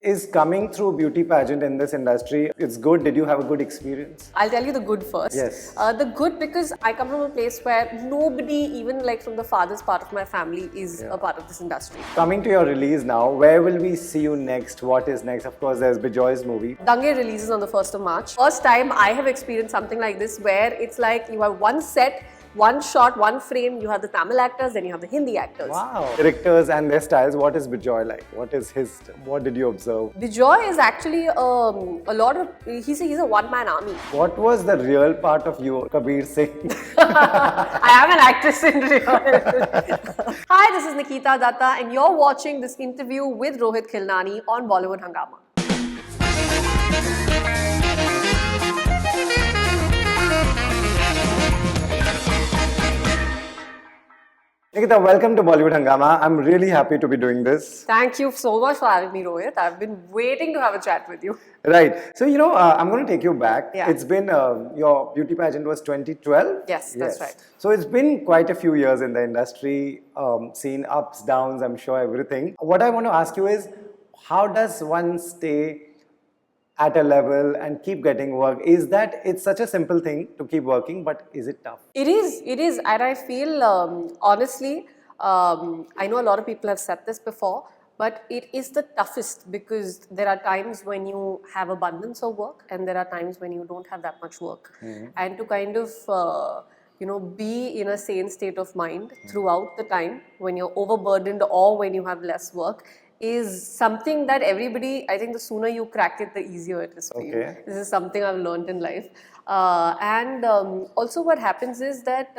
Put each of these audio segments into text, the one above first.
Is coming through beauty pageant in this industry, it's good? Did you have a good experience? I'll tell you the good first. Yes. The good because I come from a place where nobody, even like from the father's part of my family, is a part of this industry. Coming to your release now, where will we see you next? What is next? Of course, there's Bijoy's movie. Dange releases on the 1st of March. First time I have experienced something like this where it's like you have one set, one shot, one frame, you have the Tamil actors, then you have the Hindi actors. Wow. Directors and their styles, what is Bijoy like? What did you observe? Bijoy is actually a lot of, he's a one-man army. What was the real part of you, Kabir Singh? I am an actress in real. Hi, this is Nikita Dutta and you're watching this interview with Rohit Khilnani on Bollywood Hungama. Nikita, welcome to Bollywood Hungama. I'm really happy to be doing this. Thank you so much for having me, Rohit. I've been waiting to have a chat with you. Right. So, I'm going to take you back. Yeah. It's been, your beauty pageant was 2012? Yes, that's right. So, it's been quite a few years in the industry, seen ups, downs, I'm sure, everything. What I want to ask you is, how does one stay at a level and keep getting work? Is that, it's such a simple thing to keep working, but is it tough? It is. And I feel, honestly, I know a lot of people have said this before, but it is the toughest because there are times when you have abundance of work and there are times when you don't have that much work. And to kind of, be in a sane state of mind throughout the time when you're overburdened or when you have less work is something that everybody, I think the sooner you crack it, the easier it is for you. This is something I've learned in life. Also what happens is that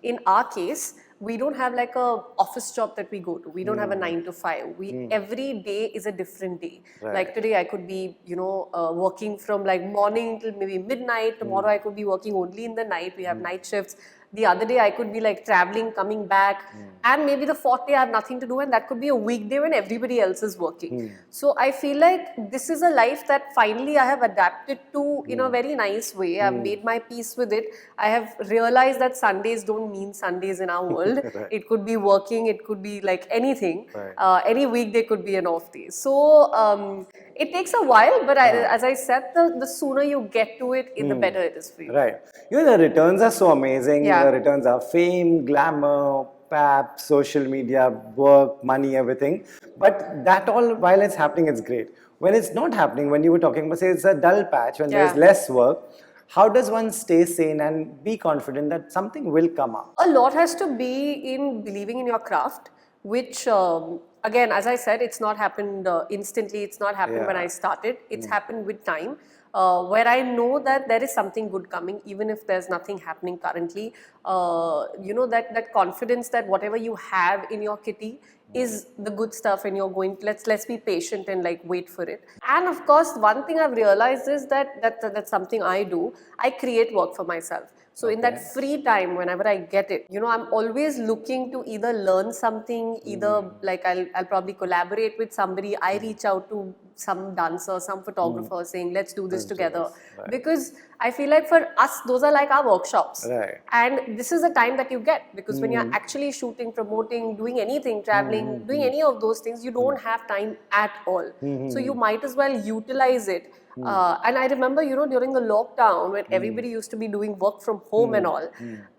in our case, we don't have like a office job that we go to. We don't have a 9 to 5. Every day is a different day. Right. Like today I could be, working from like morning till maybe midnight. Tomorrow I could be working only in the night. We have night shifts. The other day I could be like traveling, coming back, and maybe the fourth day I have nothing to do, and that could be a weekday when everybody else is working. So I feel like this is a life that finally I have adapted to in a very nice way. I've made my peace with it. I have realized that Sundays don't mean Sundays in our world. Right. It could be working, it could be like anything. Right. Any weekday could be an off day. So it takes a while, but as I said, the sooner you get to it, the better it is for you. Right. The returns are so amazing. Yeah. The returns are fame, glamour, pap, social media, work, money, everything. But that all, while it's happening, it's great. When it's not happening, when you were talking about, say, it's a dull patch, when there's less work, how does one stay sane and be confident that something will come up? A lot has to be in believing in your craft, which again, as I said, it's not happened instantly. It's not happened when I started. It's happened with time. Where I know that there is something good coming, even if there's nothing happening currently. That confidence that whatever you have in your kitty is the good stuff, and you're going. Let's be patient and like wait for it. And of course, one thing I've realized is that's something I do. I create work for myself. So in that free time, whenever I get it, I'm always looking to either learn something, either like I'll probably collaborate with somebody. I reach out to some dancer, some photographer saying, let's do this together. Right. Because I feel like for us, those are like our workshops. Right. And this is the time that you get, because when you're actually shooting, promoting, doing anything, traveling, doing any of those things, you don't have time at all. So you might as well utilize it. And I remember, during the lockdown when everybody used to be doing work from home and all.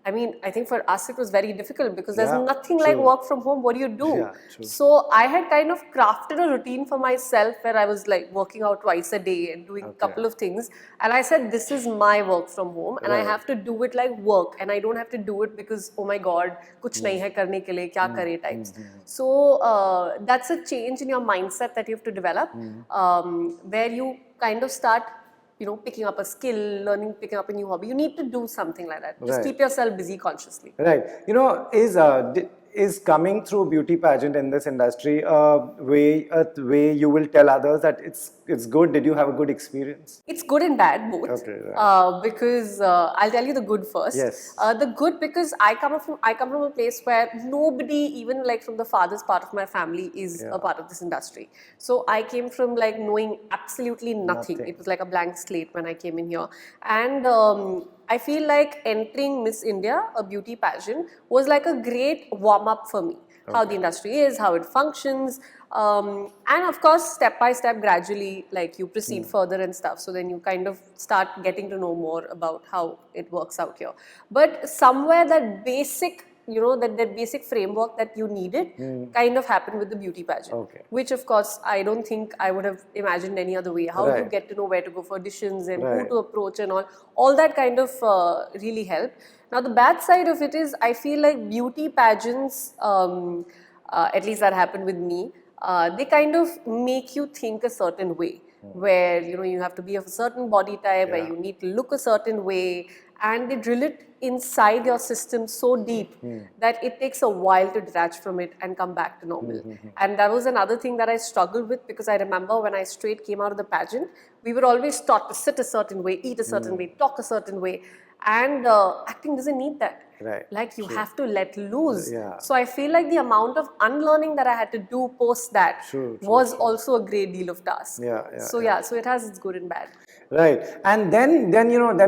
I mean, I think for us it was very difficult because there's nothing like work from home. What do you do? Yeah, true. So I had kind of crafted a routine for myself where I was like working out twice a day and doing a couple of things. And I said, this is my work from home and I have to do it like work. And I don't have to do it because, oh my God, kuch nahi hai karne ke liye, kya kare types. So that's a change in your mindset that you have to develop, where you kind of start picking up a skill, picking up a new hobby. You need to do something like that. Just keep yourself busy consciously. Right. Is coming through beauty pageant in this industry a way you will tell others that it's good? Did you have a good experience? It's good and bad both. Okay, right. Because I'll tell you the good first. Yes. The good because I come from a place where nobody, even like from the father's part of my family, is a part of this industry. So I came from like knowing absolutely nothing. It was like a blank slate when I came in here, and I feel like entering Miss India, a beauty pageant, was like a great warm-up for me. how the industry is, how it functions. And of course, step by step, gradually, like you proceed further and stuff. So then you kind of start getting to know more about how it works out here. But somewhere that basic, that basic framework that you needed kind of happened with the beauty pageant. Okay. Which of course, I don't think I would have imagined any other way. How to get to know where to go for auditions and who to approach and all that kind of really helped. Now the bad side of it is, I feel like beauty pageants, at least that happened with me, they kind of make you think a certain way, where you have to be of a certain body type, where you need to look a certain way, and they drill it inside your system so deep that it takes a while to detach from it and come back to normal. And that was another thing that I struggled with, because I remember when I straight came out of the pageant, we were always taught to sit a certain way, eat a certain way, talk a certain way, and acting doesn't need that. Right. Like you have to let loose. Yeah. So I feel like the amount of unlearning that I had to do post that was also a great deal of task. So it has its good and bad. Right. And then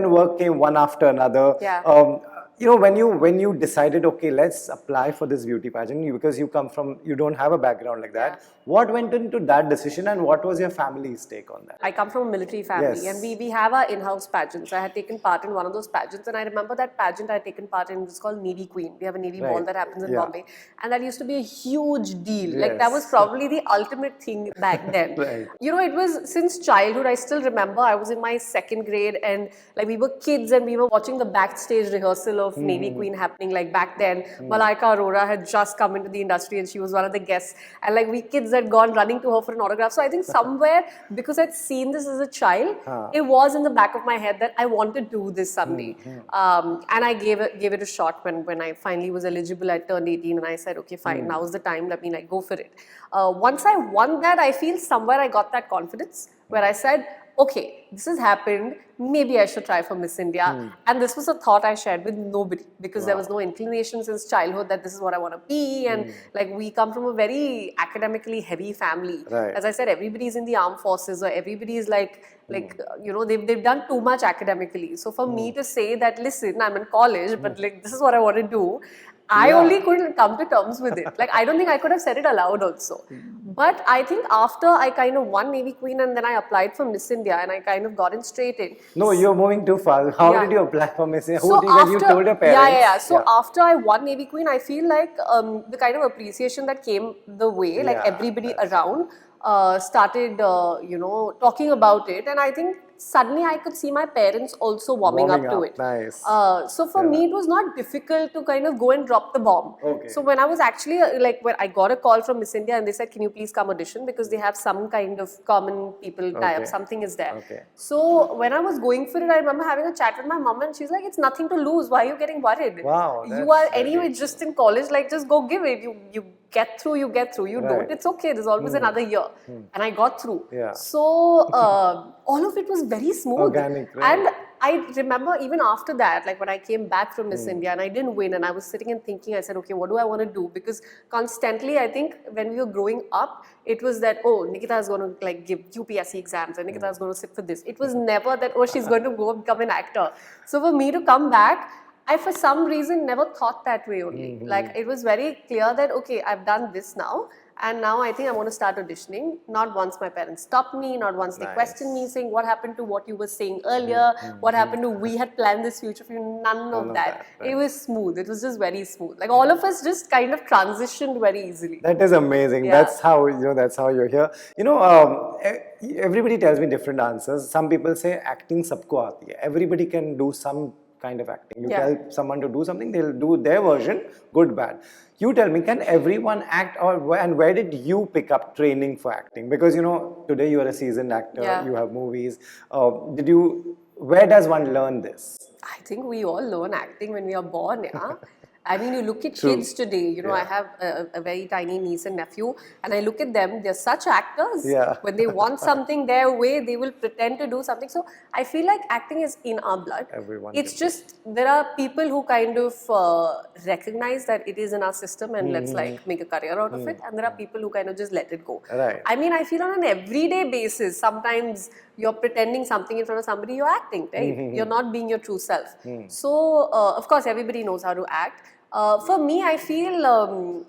work came one after another. Yeah. When you decided, okay, let's apply for this beauty pageant, because you don't have a background like that. Yeah. What went into that decision, and what was your family's take on that? I come from a military family, and we have our in-house pageants. I had taken part in one of those pageants, and I remember that pageant I had taken part in was called Navy Queen. We have a Navy ball that happens in Bombay, and that used to be a huge deal. Like that was probably the ultimate thing back then. It was since childhood. I still remember I was in my second grade, and like we were kids, and we were watching the backstage rehearsal of Navy Queen happening. Like back then, Malaika Arora had just come into the industry, and she was one of the guests, and like we kids had gone running to her for an autograph. So I think somewhere, because I'd seen this as a child, it was in the back of my head that I want to do this someday. And I gave it a shot when I finally was eligible. I turned 18, and I said, okay, fine, now's the time. Let me like go for it. Once I won that, I feel somewhere I got that confidence where I said, okay, this has happened, maybe I should try for Miss India. And this was a thought I shared with nobody, because there was no inclination since childhood that this is what I want to be. And like we come from a very academically heavy family. As I said, everybody's in the armed forces, or everybody is they've done too much academically. So for me to say that, listen, I'm in college, but like this is what I want to do, I only couldn't come to terms with it. Like, I don't think I could have said it aloud also. But I think after I kind of won Navy Queen, and then I applied for Miss India, and I kind of got in straight in. No, you're moving too fast. How did you apply for Miss India? So when you told your parents? So after I won Navy Queen, I feel like the kind of appreciation that came the way, like everybody around started, talking about it. And I think suddenly I could see my parents also warming up to it. Nice. So for me, it was not difficult to kind of go and drop the bomb. Okay. So when I was actually when I got a call from Miss India, and they said, can you please come audition, because they have some kind of common people tie-up, something is there. Okay. So when I was going for it, I remember having a chat with my mom, and she's like, it's nothing to lose. Why are you getting worried? Wow. You are anyway just in college, like just go give it. You get through, you get through. You don't, it's okay. There's always another year. And I got through. So all of it was very smooth. Organic, right? And I remember even after that, like when I came back from Miss India and I didn't win, and I was sitting and thinking, I said, okay, what do I want to do? Because constantly, I think when we were growing up, it was that, oh, Nikita is going to like give UPSC exams, and Nikita is going to sit for this. It was never that, oh, she's going to go become an actor. So for me to come back, I for some reason never thought that way only. Like it was very clear that, okay, I've done this now. And now I think I want to start auditioning. Not once my parents stopped me, not once they questioned me, saying, what happened to what you were saying earlier? What happened to, we had planned this future for you? None of that. It was smooth. It was just very smooth. Like all of us just kind of transitioned very easily. That is amazing. That's how, that's how you're here. Everybody tells me different answers. Some people say acting sabko aati hai. Everybody can do some kind of acting. You tell someone to do something, they'll do their version, good, bad. You tell me, can everyone act, and where did you pick up training for acting? Because today you are a seasoned actor, you have movies. Where does one learn this? I think we all learn acting when we are born, I mean, you look at kids today, I have a very tiny niece and nephew, and I look at them, they're such actors. When they want something their way, they will pretend to do something. So I feel like acting is in our blood. It's just, there are people who kind of recognize that it is in our system and let's like make a career out of it. And there are people who kind of just let it go. I mean, I feel on an everyday basis, sometimes you're pretending something in front of somebody, you're acting, right? You're not being your true self. So, of course, everybody knows how to act. For me, I feel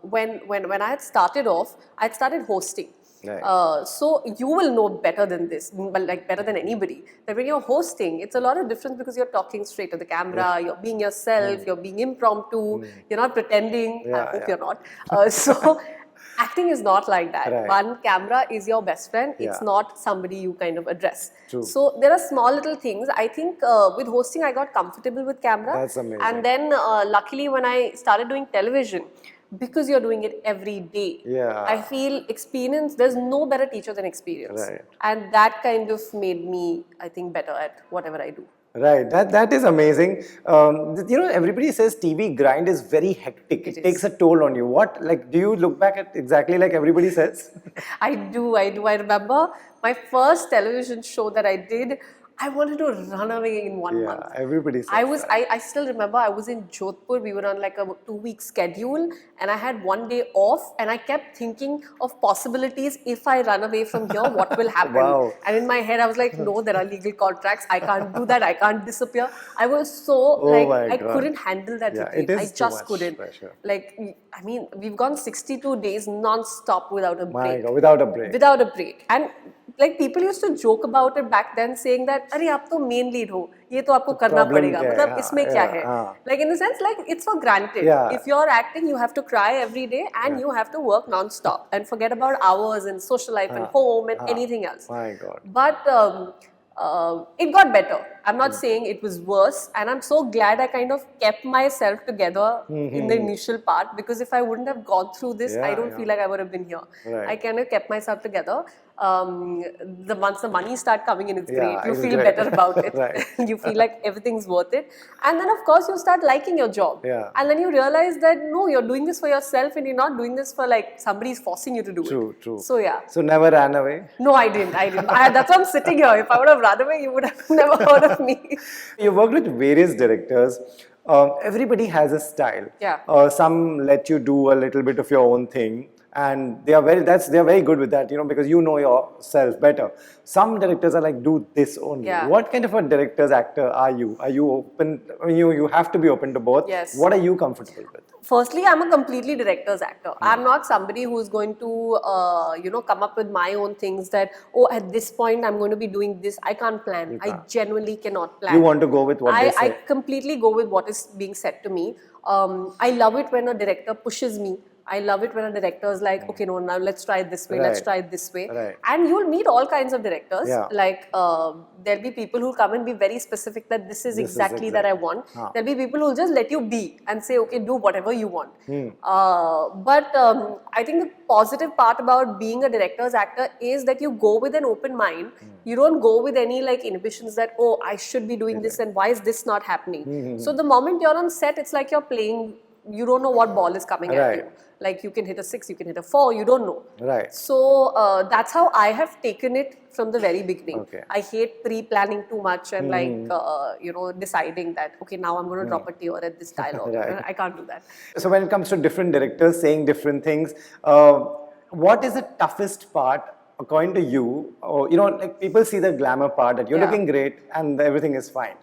when I had started off, I had started hosting. Right. So you will know better than this, but like better than anybody, that when you're hosting, it's a lot of difference because you're talking straight to the camera, you're being yourself, you're being impromptu, you're not pretending. I Yeah, hope yeah. you're not. So acting is not like that. Right. One camera is your best friend. It's Yeah. not somebody you kind of address. True. So there are small little things. I think with hosting, I got comfortable with camera. That's amazing. And then luckily when I started doing television, because you're doing it every day, Yeah. I feel experience, there's no better teacher than experience. Right. And that kind of made me, I think, better at whatever I do. Right, that is amazing. Everybody says TV grind is very hectic. It is. takes a toll on you. What, like, do you look back at exactly like everybody says? I do. I remember my first television show that I did, I wanted to run away in 1 month. Yeah, everybody says that. I still remember I was in Jodhpur. We were on like a 2-week schedule and I had 1 day off and I kept thinking of possibilities. If I run away from here, what will happen? Wow. And in my head, I was like, no, there are legal contracts. I can't do that. I can't disappear. I was so my I God. couldn't handle that. Yeah, routine. it is I too just much couldn't. pressure. Like, I mean, we've gone 62 days non-stop without a My break. God, without a break. Without a break. And like people used to joke about it back then, saying that अरे आप तो main lead हो, ये तो आपको करना problem पड़ेगा. क्या है? मतलब हाँ, इसमें क्या yeah, है? हाँ. Like in the sense, like it's for granted. Yeah. If you're acting, you have to cry every day and you have to work non-stop and forget about hours and social life and home and anything else. My God. But it got better. I'm not saying it was worse, and I'm so glad I kind of kept myself together in the initial part, because if I wouldn't have gone through this, I don't feel like I would have been here. Right. I kind of kept myself together. Once the money start coming in, it's Yeah, great. You it's feel great. better about it. Right. You feel like everything's worth it, and then of course you start liking your job. Yeah. And then you realize that no, you're doing this for yourself, and you're not doing this for like somebody's forcing you to do it. True. So yeah. So never ran away? No, I didn't. That's why I'm sitting here. If I would have run away, you would have never heard of me. You worked with various directors. Everybody has a style. Yeah. Some let you do a little bit of your own thing, and they are very good with that, because you know yourself better. Some directors are like, do this only. Yeah. What kind of a director's actor are you? Are you open? I mean, you have to be open to both. Yes. What are you comfortable with? Firstly, I'm a completely director's actor. I'm not somebody who's going to, come up with my own things that, oh, at this point, I'm going to be doing this. I can't plan. I genuinely cannot plan. You want to go with what they say. I completely go with what is being said to me. I love it when a director pushes me. I love it when a director is like, okay, no, now let's try it this way, let's Right. try it this way. Right. And you'll meet all kinds of directors. Yeah. Like, there'll be people who'll come and be very specific that this is exactly that I want. There'll be people who'll just let you be and say, okay, do whatever you want. But I think the positive part about being a director's actor is that you go with an open mind. You don't go with any like inhibitions that, oh, I should be doing this and why is this not happening? So the moment you're on set, it's like you're playing, you don't know what ball is coming at you. Like you can hit a 6, you can hit a 4, you don't know. Right. So that's how I have taken it from the very beginning. Okay. I hate pre-planning too much and deciding that, okay, now I'm going to drop a tear at this dialogue. Right. I can't do that. So when it comes to different directors saying different things, what is the toughest part according to you? Or, like people see the glamour part that you're looking great and everything is fine.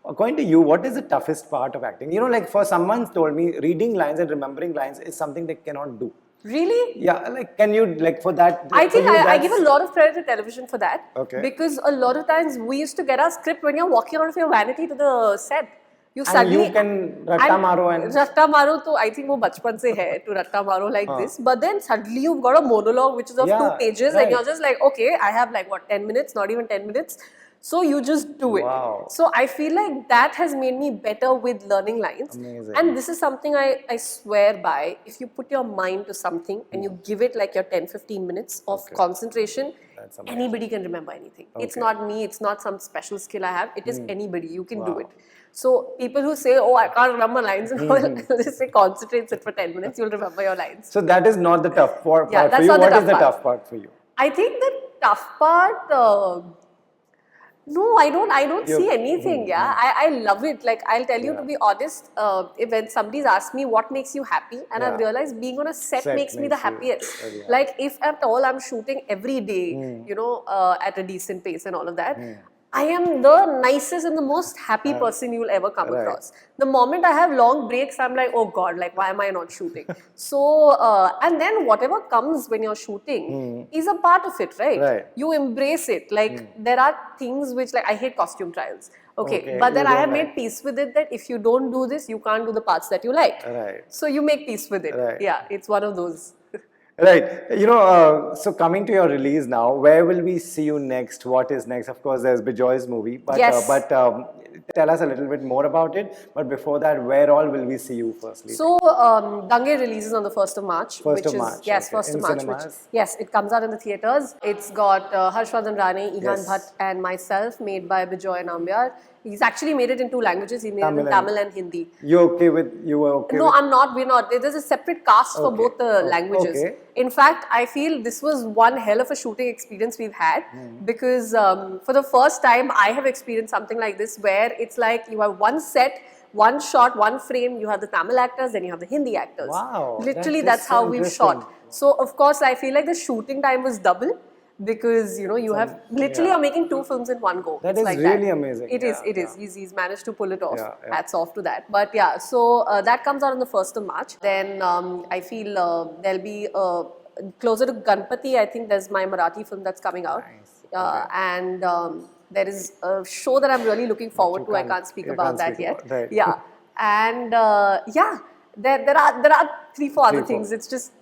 According to you, what is the toughest part of acting? Like for someone told me, reading lines and remembering lines is something they cannot do. Really? Yeah, like can you, like for that? I think I that's- give a lot of credit to television for that. Okay. Because a lot of times we used to get our script when you're walking out of your vanity to the set. You And you can ratta maro and... Ratta maro, to I think wo bachpan se hai to ratta maro like this. But then suddenly you've got a monologue which is of 2 pages and you're just like, okay, I have like what, 10 minutes, not even 10 minutes. So you just do it. Wow. So I feel like that has made me better with learning lines. Amazing. And this is something I swear by. If you put your mind to something and you give it like your 10-15 minutes of concentration, That's amazing. anybody can remember anything. It's not me, it's not some special skill I have. It is anybody, you can do it. So people who say, oh, I can't remember lines and all, just say concentrate, sit for 10 minutes, you'll remember your lines. So that is not the tough part Yeah, for that's you. not the What is tough the part. tough part for you? I think the tough part, no, I don't see anything. I love it. Like I'll tell you to be honest, when somebody's asked me what makes you happy, and I've realized being on a set makes me the happiest. Like if at all I'm shooting every day, at a decent pace and all of that, I am the nicest and the most happy person you'll ever come Right. across. The moment I have long breaks, I'm like, oh God, like why am I not shooting? So, and then whatever comes when you're shooting is a part of it, right? Right. You embrace it. Like there are things which, like I hate costume trials. Okay, Okay, but then you I don't have like- made peace with it that if you don't do this, you can't do the parts that you like. Right. So you make peace with it. Right. Yeah, it's one of those. Right. So coming to your release now, where will we see you next? What is next? Of course, there's Bijoy's movie, but Yes. tell us a little bit more about it. But before that, where all will we see you firstly? So, Dange releases on the 1st of March. 1st which of is, March, Yes, okay. 1st In of March. cinemas? Yes, it comes out in the theatres. It's got Harshvardhan Rane, Ihan Yes. Bhatt and myself, made by Bijoy Nambiar. He's actually made it in 2 languages. He made it in Tamil and Hindi. You were okay No, with? I'm not. We're not. There's a separate cast for Okay. both the Oh, languages. okay. In fact, I feel this was one hell of a shooting experience we've had because for the first time, I have experienced something like this where it's like you have one set, one shot, one frame. You have the Tamil actors, then you have the Hindi actors. Wow, Literally, that is that's so how we've interesting. shot. So, of course, I feel like the shooting time was double because you have literally you're making 2 films in one go. That It's is like really that. amazing. It is. Yeah, It is. He's managed to pull it off. Yeah, yeah. Hats off to that. But yeah, so that comes out on the 1st of March. Then I feel there'll be closer to Ganpati. I think there's my Marathi film that's coming out, Nice. and there is a show that I'm really looking forward to. I can't speak about that yet. Right. Yeah, and yeah, there are 3-4 other 3-4. things. It's just.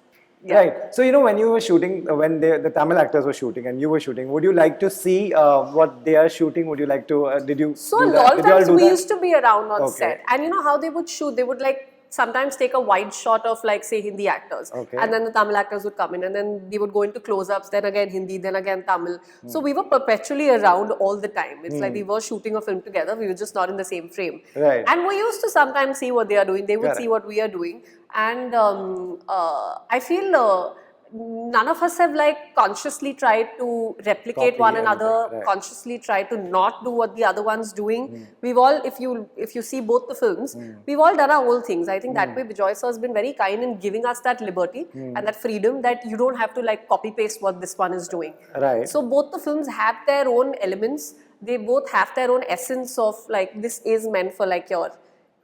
Yeah. Right. So, when you were shooting, when the Tamil actors were shooting and you were shooting, would you like to see what they are shooting? Would you like to, did you So do a that? lot of Did you all times do we that? used to be around on Okay. set, and you know how they would shoot. They would like sometimes take a wide shot of like say Hindi actors, Okay. and then the Tamil actors would come in, and then they would go into close-ups. Then again Hindi, then again Tamil. So we were perpetually around all the time. It's like we were shooting a film together. We were just not in the same frame. Right. And we used to sometimes see what they are doing. They would Correct. see what we are doing, and I feel. None of us have like consciously tried to replicate Copy one anything, another, right. consciously tried to not do what the other one's doing. We've all, if you see both the films, we've all done our own things. I think that way Bijoy sir has been very kind in giving us that liberty and that freedom that you don't have to like copy paste what this one is doing. Right. So both the films have their own elements. They both have their own essence of like this is meant for like your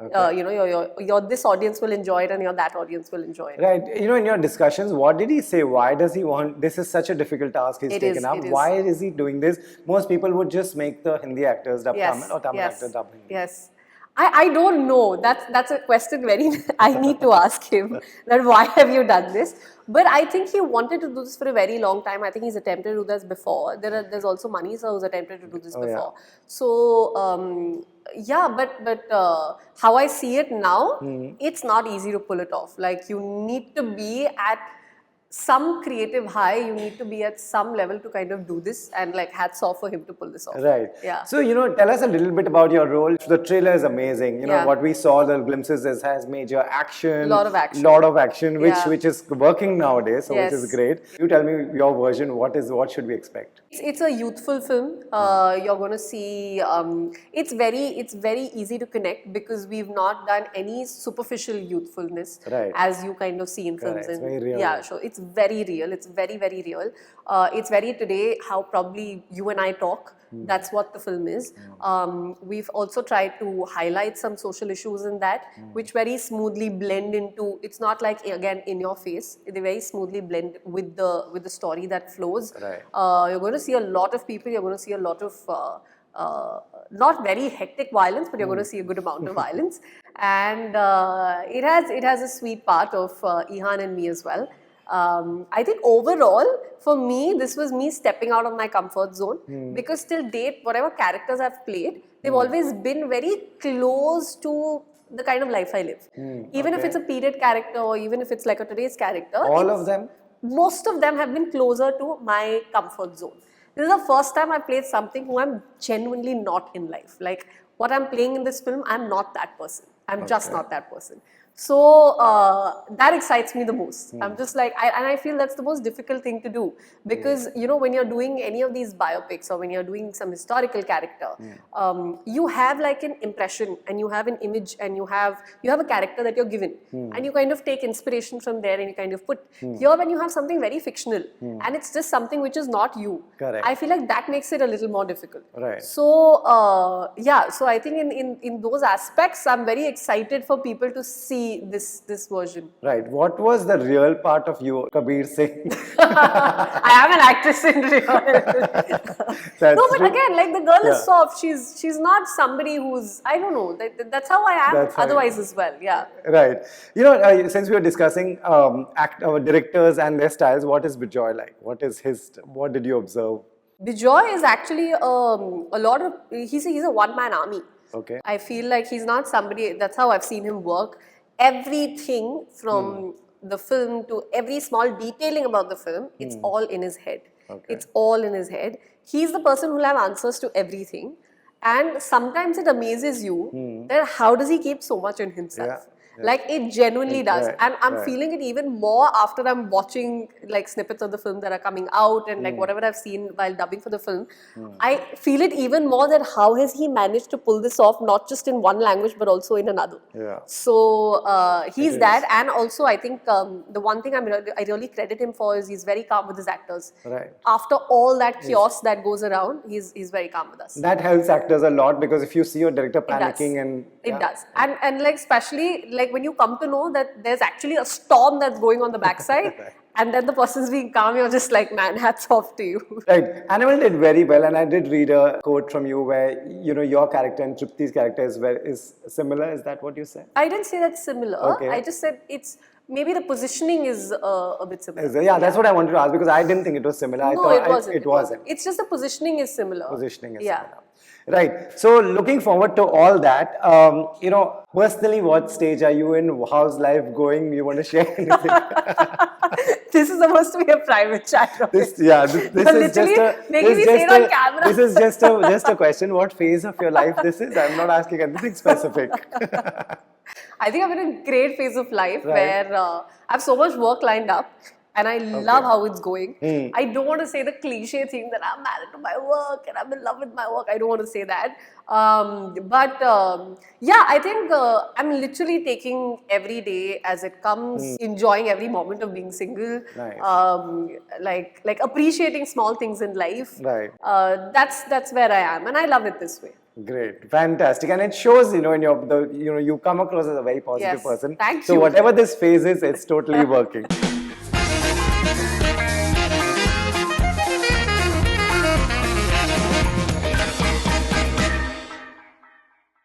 your this audience will enjoy it and your that audience will enjoy it. Right. In your discussions, what did he say? Why does he want, this is such a difficult task he's It taken is, up. it is. Why is he doing this? Most people would just make the Hindi actors dub Tamil or Tamil actors dub Hindi. Yes. I don't know. That's a question very I need to ask him that why have you done this? But I think he wanted to do this for a very long time. I think he's attempted to do this before. There's also Mani sir who's attempted to do this before. So yeah, but how I see it now, it's not easy to pull it off. Like you need to be at some creative high, you need to be at some level to kind of do this, and like hats off for him to pull this off. Right. Yeah. So, tell us a little bit about your role. The trailer is amazing. Yeah. What we saw, the glimpses has major action. Lot of action. Lot of action, Yeah. which is working nowadays, so which is Yes. great. You tell me your version. What should we expect? It's a youthful film. You're going to see. It's very easy to connect because we've not done any superficial youthfulness Right. as you kind of see in films. Correct. It's very real. Yeah, so it's very real. It's very real. It's very today how probably you and I talk. That's what the film is. We've also tried to highlight some social issues in that, which very smoothly blend into. It's not like again in your face. They very smoothly blend with the story that flows. Right. You're going to see a lot of people. You're going to see a lot of not very hectic violence, but you're going to see a good amount of violence. And it has a sweet part of Ihan and me as well. I think overall, for me, this was me stepping out of my comfort zone because till date, whatever characters I've played, they've always been very close to the kind of life I live. Even if it's a period character or even if it's like a today's character. All of them? Most of them have been closer to my comfort zone. This is the first time I played something who I'm genuinely not in life. Like what I'm playing in this film, I'm not that person. I'm just not that person. So that excites me the most. I'm just like, and I feel that's the most difficult thing to do, because you know, when you're doing any of these biopics or when you're doing some historical character, you have like an impression and you have an image and you have a character that you're given, and you kind of take inspiration from there and you kind of put here. When you have something very fictional and it's just something which is not you, Correct. I feel like that makes it a little more difficult. Right. So yeah, so I think in those aspects, I'm very excited for people to see this version. Right. What was the real part of you, Kabir Singh? I am an actress in real. No, but again, like, the girl is soft. She's not somebody who's, I don't know. That's how I am. That's otherwise as well. Yeah. Right. You know, since we were discussing directors and their styles, what is Bijoy like? What did you observe? Bijoy is actually a lot of. He's a one-man army. Okay. I feel like he's not somebody. That's how I've seen him work. Everything from the film to every small detailing about the film, it's all in his head. Okay. It's all in his head. He's the person who'll have answers to everything. And sometimes it amazes you that how does he keep so much in himself? Yeah. Like, it genuinely does. Right, And I'm right. feeling it even more after I'm watching like snippets of the film that are coming out and like whatever I've seen while dubbing for the film. I feel it even more that how has he managed to pull this off, not just in one language but also in another. Yeah. So he's that. And also I think the one thing I really credit him for is he's very calm with his actors. Right. After all that chaos that goes around, he's very calm with us. That helps actors a lot, because if you see your director does. panicking and It does. And like, especially like when you come to know that there's actually a storm that's going on the backside, and then the person's being calm, you're just like, man, hats off to you. Right. Animal did very well, and I did read a quote from you where, you know, your character and Tripti's character is similar. Is that what you said? I didn't say that's similar. Okay. I just said it's maybe the positioning is a bit similar. Yeah, that's what I wanted to ask, because I didn't think it was similar. I No, thought it wasn't. It wasn't. It's just the positioning is similar. Positioning is Yeah. similar. Right. So looking forward to all that. You know, personally, what stage are you in? How's life going? You want to share anything? This is supposed to be a private chat. Rohit. This is just making me say it on camera. This is just a question. What phase of your life this is? I'm not asking anything specific. I think I'm in a great phase of life where I have so much work lined up. And I love how it's going. I don't want to say the cliche thing that I'm married to my work and I'm in love with my work. I don't want to say that. Yeah, I think I'm literally taking every day as it comes, enjoying every moment of being single, Nice. like appreciating small things in life. Right. That's where I am, and I love it this way. Great, fantastic, and it shows, you know, you come across as a very positive Yes, person. thank so you. whatever this phase is, it's totally working.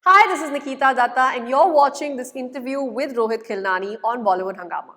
Hi, this is Nikita Dutta, and you're watching this interview with Rohit Khilnani on Bollywood Hungama.